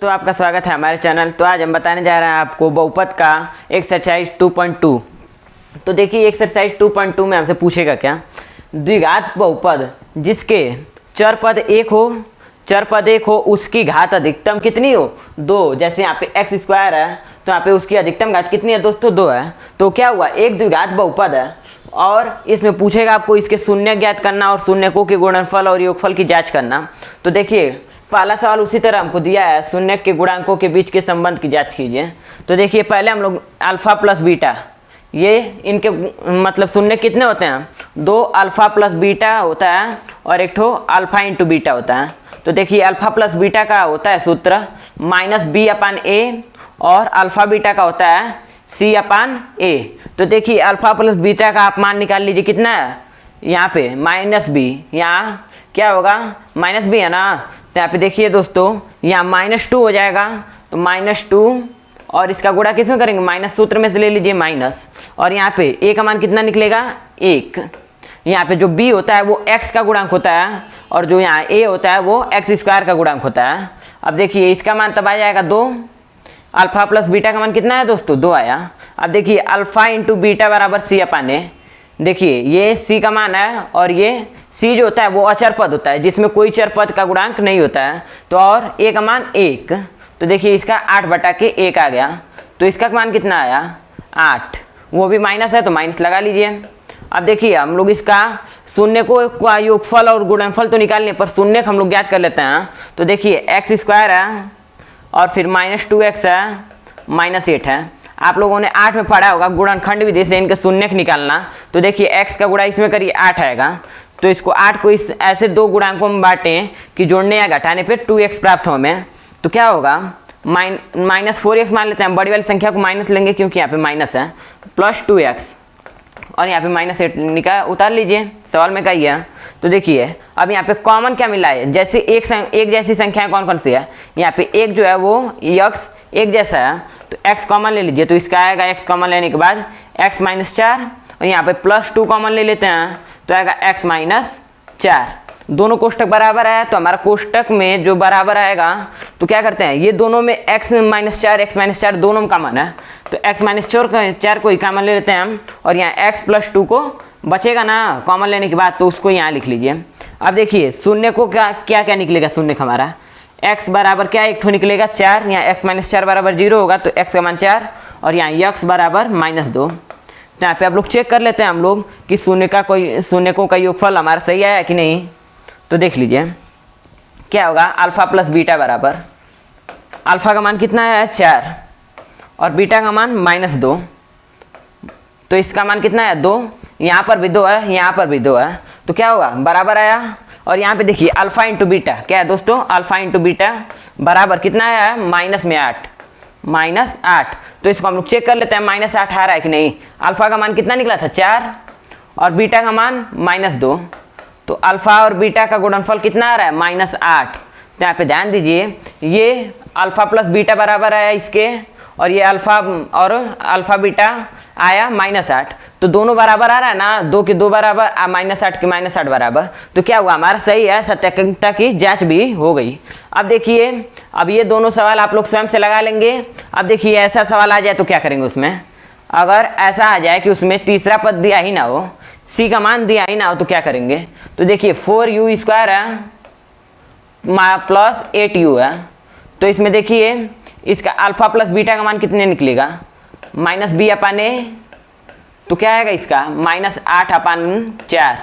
तो आपका स्वागत है हमारे चैनल। तो आज हम बताने जा रहे हैं आपको बहुपद का एक्सरसाइज 2.2। तो देखिए एक्सरसाइज 2.2 में हमसे पूछेगा क्या, द्विघात बहुपद जिसके चर पद एक हो उसकी घात अधिकतम कितनी हो, 2। जैसे यहाँ पे x स्क्वायर है तो यहाँ पे उसकी अधिकतम घात कितनी है दोस्तों, 2 है। तो क्या हुआ, एक द्विघात बहुपद है और इसमें पूछेगा आपको इसके शून्य ज्ञात करना और शून्यकों के गुणनफल और योगफल की जांच करना। तो देखिए पहला सवाल उसी तरह हमको दिया है, शून्य के गुणांकों के बीच के संबंध की जांच कीजिए। तो देखिए पहले हम लोग अल्फा प्लस बीटा, ये इनके मतलब शून्य कितने होते हैं, 2 अल्फा प्लस बीटा होता है और एक ठो अल्फा इंटू बीटा होता है। तो देखिए अल्फा प्लस बीटा का होता है सूत्र -b/a और अल्फा बीटा का होता है c/a। तो देखिए अल्फा प्लस बीटा का आप मान निकाल लीजिए कितना है, यहाँ पे -b, यहाँ क्या होगा -b है ना। तो यहाँ पे देखिए दोस्तों यहाँ -2 हो जाएगा, तो -2 और इसका गुणा किस में करेंगे, माइनस सूत्र में से ले लीजिए माइनस, और यहाँ पे a का मान कितना निकलेगा 1। यहाँ पे जो b होता है वो x का गुणांक होता है और जो यहाँ a होता है वो x स्क्वायर का गुणांक होता है। अब देखिए इसका मान तब आ जाएगा 2, अल्फा प्लस बीटा का मान कितना है दोस्तों 2 आया। अब देखिए अल्फा इंटू बीटा बराबर c/a। देखिए ये c का मान है और ये c जो होता है वो अचर पद होता है जिसमें कोई चर पद का गुणांक नहीं होता है। तो और a का मान 1, तो देखिए इसका 8/1 आ गया। तो इसका मान कितना आया 8, वो भी माइनस है तो माइनस लगा लीजिए। अब देखिए हम लोग इसका शून्य को का योगफल और गुणनफल तो निकालने पर शून्य हम लोग ज्ञात कर लेते हैं। तो देखिए x स्क्वायर है और फिर -2x है -8 है। आप लोगों ने 8 में पढ़ा होगा गुणनखंड विधि से इनके शून्य निकालना। तो देखिए x का गुणा इसमें करिए 8 आएगा, तो इसको 8 को इस ऐसे 2 गुणांकों में बांटें कि जोड़ने या घटाने पे 2x प्राप्त हो हमें। तो क्या होगा -4x मान लेते हैं, बड़ी वाली संख्या को माइनस लेंगे क्योंकि यहाँ पे माइनस है, +2x और यहाँ पे -8 निकाल उतार लीजिए, सवाल में कही है। तो देखिए अब यहाँ पे कॉमन क्या मिला है, जैसे एक जैसी संख्याएं कौन कौन सी है, यहाँ पे एक जो है वो x एक जैसा है तो x कॉमन ले लीजिए। तो इसका आएगा x कॉमन लेने के बाद x -4 और यहाँ पे +2 कॉमन ले लेते हैं तो आएगा x -4। दोनों कोष्टक बराबर है तो हमारा कोष्टक में जो बराबर आएगा तो क्या करते हैं, ये दोनों में x -4 दोनों में कॉमन है तो x -4 को ही कॉमन ले लेते हैं हम, और यहाँ x +2 को बचेगा ना कॉमन लेने के बाद तो उसको यहाँ लिख लीजिए। अब देखिए शून्य को क्या निकलेगा, शून्य का हमारा x बराबर क्या एक ठो निकलेगा 4, यहाँ x -4 बराबर 0 होगा तो x का मान 4 और यहाँ x बराबर -2। तो यहाँ पे आप लोग चेक कर लेते हैं हम लोग कि शून्यकों का योगफल हमारा सही आया कि नहीं। तो देख लीजिए क्या होगा, अल्फा प्लस बीटा बराबर अल्फा का मान कितना है 4 और बीटा का मान -2, तो इसका मान कितना है 2, यहाँ पर भी 2 है यहाँ पर भी 2 है तो क्या होगा बराबर आया। और यहाँ पे देखिए अल्फा इंटू बीटा क्या है दोस्तों, अल्फा इंटू बीटा बराबर कितना आया है -8। तो इसको हम लोग चेक कर लेते हैं -8 आ रहा है कि नहीं। अल्फा का मान कितना निकला था 4 और बीटा का मान -2, तो अल्फा और बीटा का गुणनफल कितना आ रहा है -8। तो यहाँ पे ध्यान दीजिए ये अल्फा प्लस बीटा बराबर आया इसके और ये अल्फा बीटा आया -8, तो दोनों बराबर आ रहा है ना, 2 के 2 बराबर -8 के -8 बराबर। तो क्या हुआ हमारा सही है, सत्यापितता की जांच भी हो गई। अब देखिए अब ये दोनों सवाल आप लोग स्वयं से लगा लेंगे। अब देखिए ऐसा सवाल आ जाए तो क्या करेंगे उसमें, अगर ऐसा आ जाए कि उसमें तीसरा पद दिया ही ना हो, c का मान दिया ही ना हो तो क्या करेंगे। तो देखिए 4u² है +8u है, तो इसमें देखिए इसका अल्फा प्लस बीटा का मान कितने निकलेगा -b/a, तो क्या आएगा इसका -8/4,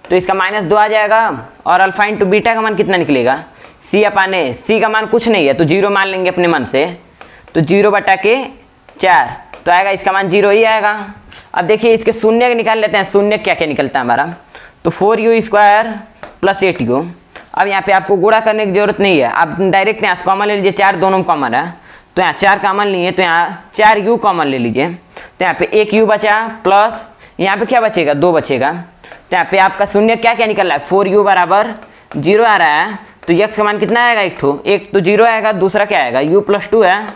तो इसका -2 आ जाएगा। और अल्फा इंटू बीटा का मान कितना निकलेगा c/a, c का मान कुछ नहीं है तो 0 मान लेंगे अपने मन से, तो 0/4 तो आएगा इसका मान 0 ही आएगा। अब देखिए इसके शून्य निकाल लेते हैं, शून्य क्या क्या निकलता है हमारा, तो 4u² + 8u। अब यहाँ पे आपको गुणा करने की जरूरत नहीं है, आप डायरेक्ट यहाँ से कॉमन ले लीजिए, 4 दोनों में कॉमन है तो यहाँ 4 कॉमन लिए तो यहाँ 4u कॉमन ले लीजिए। तो यहाँ पे 1u बचा प्लस यहाँ पे क्या बचेगा 2 बचेगा, तो यहाँ पे आपका शून्य क्या क्या निकल रहा है 4u बराबर 0 आ रहा है, तो x का मान कितना आएगा, एक तो 0 आएगा, दूसरा क्या आएगा u +2 है,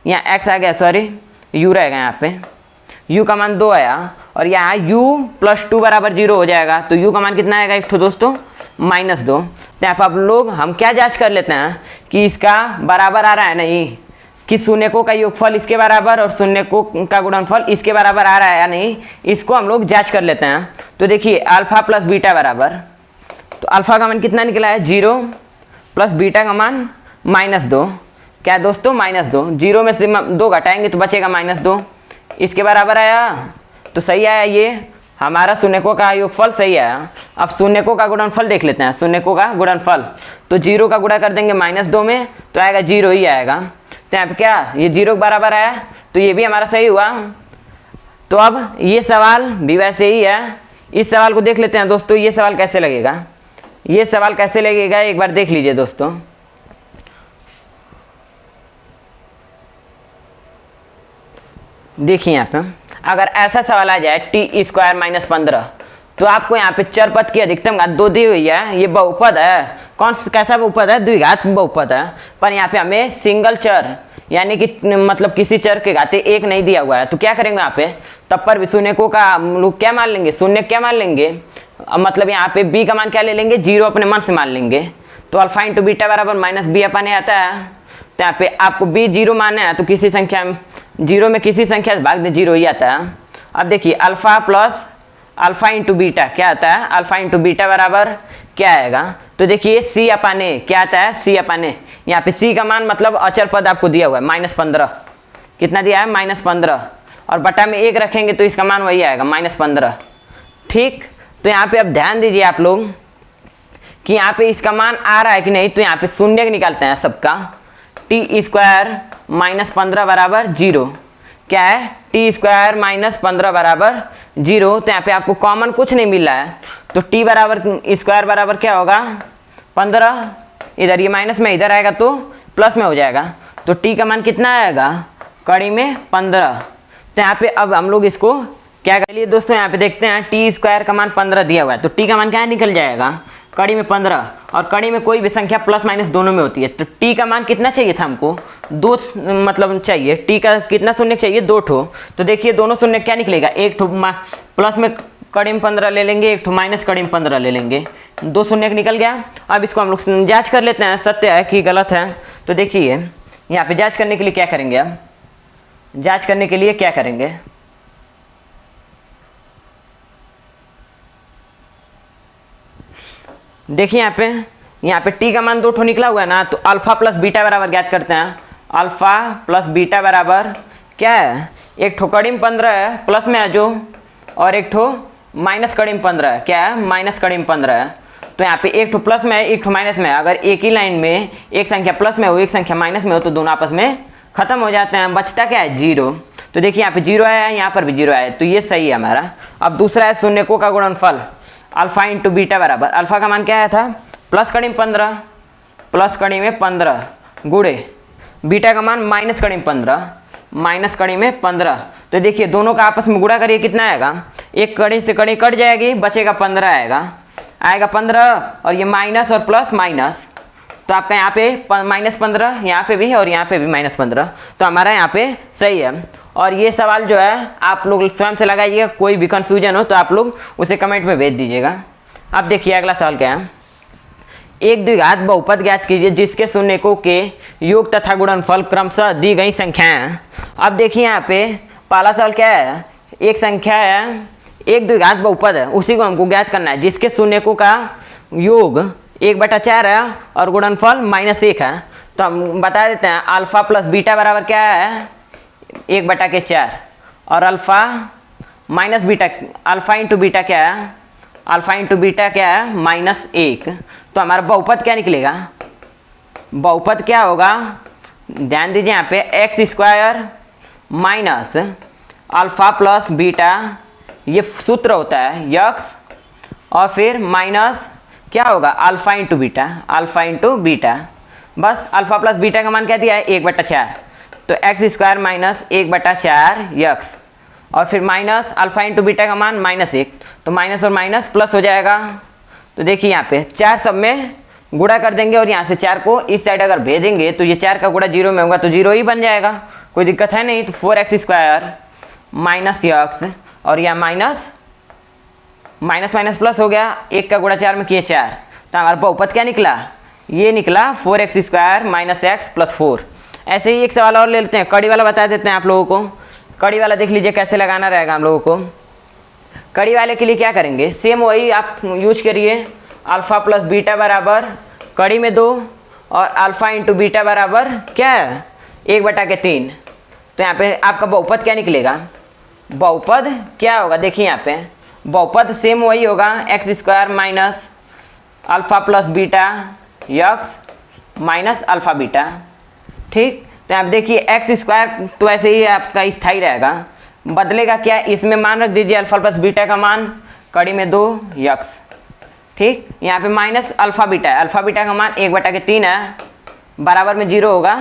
यहाँ x आ गया सॉरी u रहेगा, यहाँ पे u का मान 2 आया और यहाँ u +2 बराबर 0 हो जाएगा, तो u का मान कितना आएगा एक दोस्तों -2। तो यहाँ पर आप लोग हम क्या जांच कर लेते हैं कि इसका बराबर आ रहा है नहीं, कि शून्यकों का योगफल इसके बराबर और शून्यकों का गुणनफल इसके बराबर आ रहा है या नहीं, इसको हम लोग जांच कर लेते हैं। तो देखिए अल्फा प्लस बीटा बराबर, तो अल्फा का मान कितना निकला है 0 प्लस बीटा का मान -2। क्या है दोस्तों -2। 0 में से 2 घटाएंगे तो बचेगा -2, इसके बराबर आया। तो सही आया, ये हमारा शून्यकों का योगफल सही आया। अब शून्यकों का गुणनफल देख लेते हैं। शून्यकों का गुणनफल, तो 0 का गुणा कर देंगे -2 में तो आएगा 0 ही आएगा। तो यहाँ पे क्या ये 0 के बराबर आया, तो ये भी हमारा सही हुआ। तो अब ये सवाल भी वैसे ही है। इस सवाल को देख लेते हैं दोस्तों, ये सवाल कैसे लगेगा। ये सवाल कैसे लगेगा एक बार देख लीजिए दोस्तों। देखिए यहाँ पे अगर ऐसा सवाल आ जाए t² - 15, तो आपको यहाँ पे चर पद की अधिकतम घात 2 दी हुई है। ये बहुपद है, कौन कैसा बहुपद है, द्विघात बहुपद है। पर यहाँ पे हमें सिंगल चर यानी कि मतलब किसी चर के घाते 1 नहीं दिया हुआ है। तो क्या करेंगे यहाँ पे, तब पर भी शून्यकों का हम लोग क्या मान लेंगे, शून्य क्या मान लेंगे, मतलब यहाँ पे b का मान क्या ले लेंगे, 0 अपने मन से मान लेंगे। तो अल्फा इंटू बीटा बराबर -b अपन आता है। तो यहाँ पे आपको b 0 मानना है, तो किसी संख्या 0 में किसी संख्या से भाग दे 0 ही आता है। अब देखिए alpha plus alpha into beta क्या आता है, अल्फा इंटू बीटा बराबर क्या आएगा। तो देखिए c अपन a क्या आता है, c अपन a। यहाँ पे c का मान मतलब अचर पद आपको दिया हुआ है -15। कितना दिया है -15, और बटा में 1 रखेंगे तो इसका मान वही आएगा -15। ठीक, तो यहाँ पे अब ध्यान दीजिए आप लोग कि यहाँ पे इसका मान आ रहा है कि नहीं। तो यहाँ पे शून्य निकालते हैं सबका, t² - 15 बराबर 0। क्या है, t² - 15 बराबर 0। तो यहाँ पे आपको कॉमन कुछ नहीं मिल रहा है, तो t बराबर स्क्वायर बराबर क्या होगा 15। इधर ये माइनस में इधर आएगा तो प्लस में हो जाएगा। तो t का मान कितना आएगा, कड़ी में 15। तो यहाँ पे अब हम लोग इसको क्या कर लिए दोस्तों, यहाँ पे देखते हैं t² का मान 15 दिया हुआ है, तो t का मान क्या निकल जाएगा, कड़ी में 15। और कड़ी में कोई भी संख्या प्लस माइनस दोनों में होती है। तो t का मान कितना चाहिए था हमको, 2 मतलब चाहिए। t का कितना शून्य चाहिए, 2 ठो। तो देखिए दोनों शून्य क्या निकलेगा, एक ठो प्लस में कड़ी में 15 ले लेंगे, एक ठो माइनस कड़ी में 15 ले लेंगे, 2 शून्य निकल गया। अब इसको हम लोग जाँच कर लेते हैं सत्य है कि गलत है। तो देखिए यहाँ पे जाँच करने के लिए क्या करेंगे, अब जाँच करने के लिए क्या करेंगे, देखिए यहाँ पे t का मान 2 ठो निकला हुआ है ना। तो अल्फा प्लस बीटा बराबर ज्ञात करते हैं। अल्फा प्लस बीटा बराबर क्या है, एक ठो कड़ी में 15 है प्लस में है जो, और एक ठो माइनस कड़ी में 15 है। क्या है, माइनस कड़ी में 15 है। तो यहाँ पे एक ठो प्लस में है, एक ठो माइनस में है। अगर एक ही लाइन में एक संख्या प्लस में हो, एक संख्या माइनस में हो, तो दोनों आपस में खत्म हो जाते हैं। बचता क्या है, 0। तो देखिए यहाँ पे 0 आया है, यहाँ पर भी 0 आया है, तो ये सही है हमारा। अब दूसरा है शून्यकों का गुणनफल, अल्फा इंटू बीटा बराबर, अल्फा का मान क्या आया था, प्लस कड़ी में 15, प्लस कड़ी में 15 गुणे बीटा का मान माइनस कड़ी में 15, माइनस कड़ी में 15। तो देखिए दोनों का आपस में गुणा करिए, कितना आएगा, एक कड़ी से कड़ी कट जाएगी, बचेगा 15 आएगा 15। और ये माइनस और प्लस माइनस, तो आपका यहाँ पे -15 यहाँ पे भी और यहाँ पे भी -15। तो हमारा यहाँ पे सही है। और ये सवाल जो है आप लोग स्वयं से लगाइएगा, कोई भी कन्फ्यूजन हो तो आप लोग उसे कमेंट में भेज दीजिएगा। अब देखिए अगला सवाल क्या है, एक द्विघात बहुपद ज्ञात कीजिए जिसके शून्यकों के योग तथा गुणनफल क्रमशः दी गई संख्याएं हैं। अब देखिए यहाँ पे पहला सवाल क्या है, एक संख्या है, एक द्विघात बहुपद है, उसी को हमको ज्ञात करना है जिसके शून्यकों का योग 1/4 है और गुणनफल -1 है। तो हम बता देते हैं अल्फा प्लस बीटा बराबर क्या है, 1/4, और alpha minus beta, alpha into beta क्या है, अल्फा इंटू बीटा क्या है, -1। तो हमारा बहुपद क्या निकलेगा, बहुपद क्या होगा, ध्यान दीजिए यहाँ पे x² minus alpha plus beta, ये सूत्र होता है यक्स, और फिर माइनस क्या होगा, alpha into beta, alpha into beta. बस अल्फा प्लस बीटा का मान क्या दिया है, 1/4। तो x² माइनस 1/4 यक्स, और फिर माइनस अल्फा इंटू बीटा का मान -1। तो माइनस और माइनस प्लस हो जाएगा। तो देखिए यहाँ पे 4 सब में गुणा कर देंगे, और यहाँ से 4 को इस साइड अगर भेजेंगे तो ये 4 का गुणा 0 में होगा, तो 0 ही बन जाएगा, कोई दिक्कत है नहीं। तो 4x² माइनस यक्स, और यह माइनस माइनस प्लस हो गया, 1 का गुणा 4 में किए 4, तो हमारा बहुपद क्या निकला, ये निकला 4x² माइनस एक्स प्लस 4। ऐसे ही एक सवाल और ले लेते हैं, कड़ी वाला बता देते हैं आप लोगों को। कड़ी वाला देख लीजिए कैसे लगाना रहेगा हम लोगों को। कड़ी वाले के लिए क्या करेंगे, सेम वही आप यूज करिए, अल्फ़ा प्लस बीटा बराबर कड़ी में 2 और अल्फ़ा इंटू बीटा बराबर क्या है 1/3। तो यहाँ पे आपका बहुपद क्या निकलेगा, बहुपद क्या होगा देखिए यहाँ पे, बहुपद सेम वही होगा x² minus alpha plus beta x minus alpha beta. ठीक, तो आप देखिए x² तो ऐसे ही आपका स्थायी रहेगा, बदलेगा क्या, इसमें मान रख दीजिए अल्फ़ा प्लस बीटा का मान कड़ी में 2 यक्स। ठीक, यहाँ पे माइनस अल्फ़ा बीटा है, अल्फ़ा बीटा का मान 1/3 है, बराबर में 0 होगा।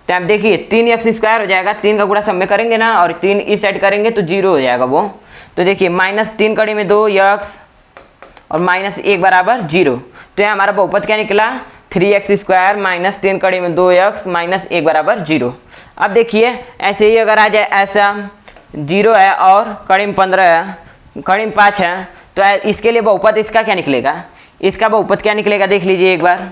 तो आप देखिए 3x² हो जाएगा, 3 का गुणा सब में करेंगे ना और 3 इस साइड करेंगे तो 0 हो जाएगा वो। तो देखिए -3 कड़ी में 2 यक्स और -1 बराबर 0। तो यहाँ हमारा बहुपद क्या निकला 3x² माइनस 3 कड़ी में 2x माइनस 1 बराबर 0। अब देखिए ऐसे ही अगर आ जाए ऐसा 0 है और कड़ी में 15 है, कड़ी में 5 है, तो इसके लिए बहुपद इसका क्या निकलेगा, इसका बहुपद क्या निकलेगा देख लीजिए एक बार।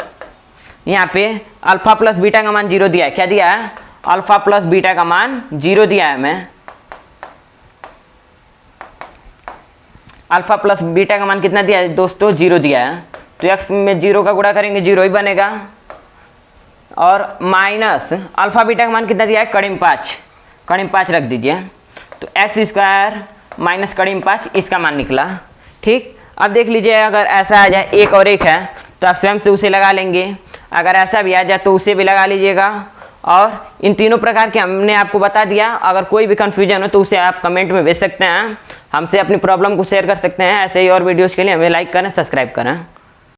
यहाँ पे अल्फ़ा प्लस बीटा का मान 0 दिया है, क्या दिया है, अल्फ़ा प्लस बीटा का मान 0 दिया है हमें। अल्फ़ा प्लस बीटा का मान कितना दिया है दोस्तों, 0 दिया है। तो x में 0 का गुणा करेंगे 0 ही बनेगा, और माइनस अल्फ़ा बीटा का मान कितना दिया है, कड़ी में 5, कड़ी में 5 रख दीजिए। तो x² माइनस कड़ी में 5 इसका मान निकला। ठीक, अब देख लीजिए अगर ऐसा आ जाए 1 और 1 है तो आप स्वयं से उसे लगा लेंगे, अगर ऐसा भी आ जाए तो उसे भी लगा लीजिएगा। और इन तीनों प्रकार के हमने आपको बता दिया, अगर कोई भी कन्फ्यूजन हो तो उसे आप कमेंट में भेज सकते हैं, हमसे अपनी प्रॉब्लम को शेयर कर सकते हैं। ऐसे ही और वीडियोज़ के लिए हमें लाइक करें, सब्सक्राइब करें।